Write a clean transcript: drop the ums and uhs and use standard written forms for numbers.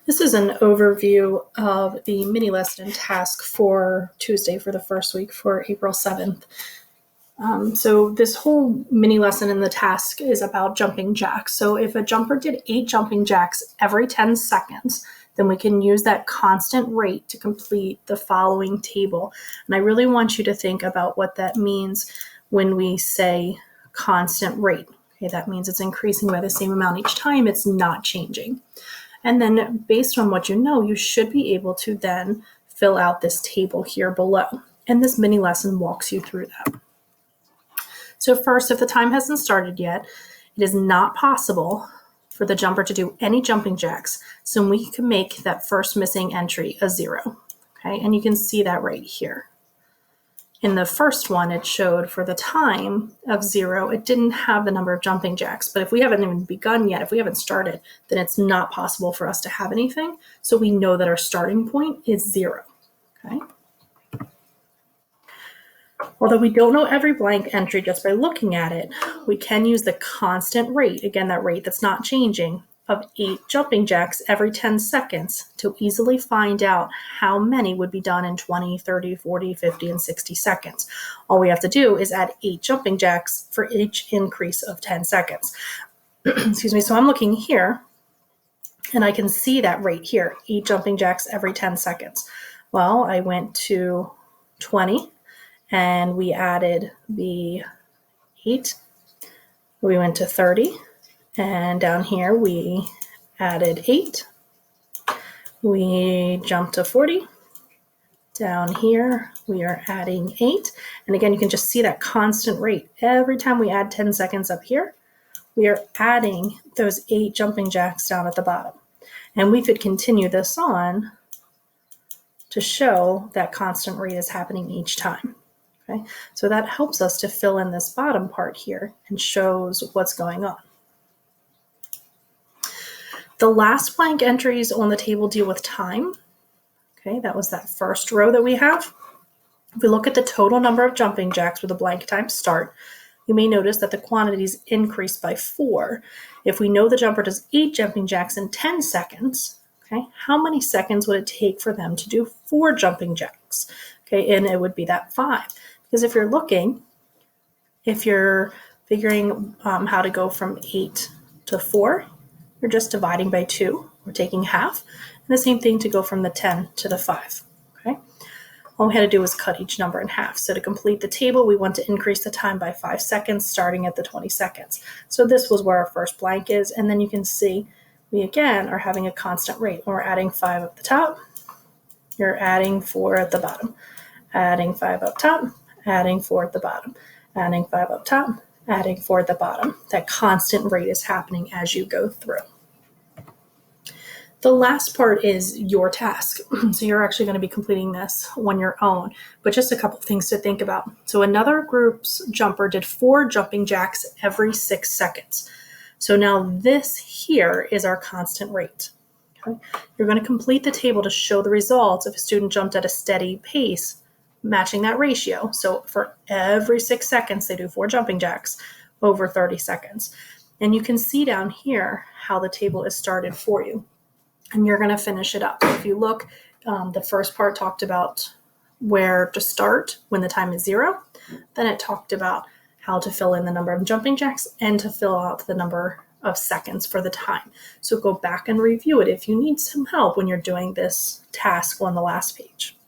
This is an overview of the mini lesson task for Tuesday for the first week for April 7th. So this whole mini lesson in the task is about jumping jacks. So if a jumper did 8 jumping jacks every 10 seconds, then we can use that constant rate to complete the following table. And I really want you to think about what that means when we say constant rate. Okay, that means it's increasing by the same amount each time. It's not changing. And then based on what you know, you should be able to then fill out this table here below. And this mini lesson walks you through that. So first, if the time hasn't started yet, it is not possible for the jumper to do any jumping jacks. So we can make that first missing entry a 0. Okay, and you can see that right here. In the first one, it showed for the time of 0, it didn't have the number of jumping jacks. But if we haven't even begun yet, if we haven't started, then it's not possible for us to have anything. So we know that our starting point is 0. Okay. Although we don't know every blank entry just by looking at it, we can use the constant rate, again, that rate that's not changing, of 8 jumping jacks every 10 seconds to easily find out how many would be done in 20, 30, 40, 50, and 60 seconds. All we have to do is add 8 jumping jacks for each increase of 10 seconds. Excuse me. So I'm looking here, and I can see that rate here, 8 jumping jacks every 10 seconds. Well, I went to 20, and we added the 8. We went to 30. And down here, we added 8. We jumped to 40. Down here, we are adding 8. And again, you can just see that constant rate. Every time we add 10 seconds up here, we are adding those 8 jumping jacks down at the bottom. And we could continue this on to show that constant rate is happening each time. Okay, so that helps us to fill in this bottom part here and shows what's going on. The last blank entries on the table deal with time. Okay, that was that first row that we have. If we look at the total number of jumping jacks with a blank time start, you may notice that the quantities increase by 4. If we know the jumper does 8 jumping jacks in 10 seconds, okay, how many seconds would it take for them to do 4 jumping jacks? Okay, and it would be that 5. Because if you're looking, if you're figuring how to go from 8 to 4, you're just dividing by 2. We're taking half. And the same thing to go from the 10 to the 5. Okay. All we had to do was cut each number in half. So to complete the table, we want to increase the time by 5 seconds, starting at the 20 seconds. So this was where our first blank is. And then you can see we, again, are having a constant rate. When we're adding 5 up the top, you're adding 4 at the bottom. Adding 5 up top, adding 4 at the bottom, adding 5 up top, adding 4 at the bottom. That constant rate is happening as you go through. The last part is your task. So you're actually going to be completing this on your own, but just a couple things to think about. So another group's jumper did 4 jumping jacks every 6 seconds. So now this here is our constant rate. Okay? You're going to complete the table to show the results if a student jumped at a steady pace matching that ratio. So for every 6 seconds, they do 4 jumping jacks over 30 seconds. And you can see down here how the table is started for you. And you're going to finish it up. If you look, the first part talked about where to start when the time is 0. Then it talked about how to fill in the number of jumping jacks and to fill out the number of seconds for the time. So go back and review it if you need some help when you're doing this task on the last page.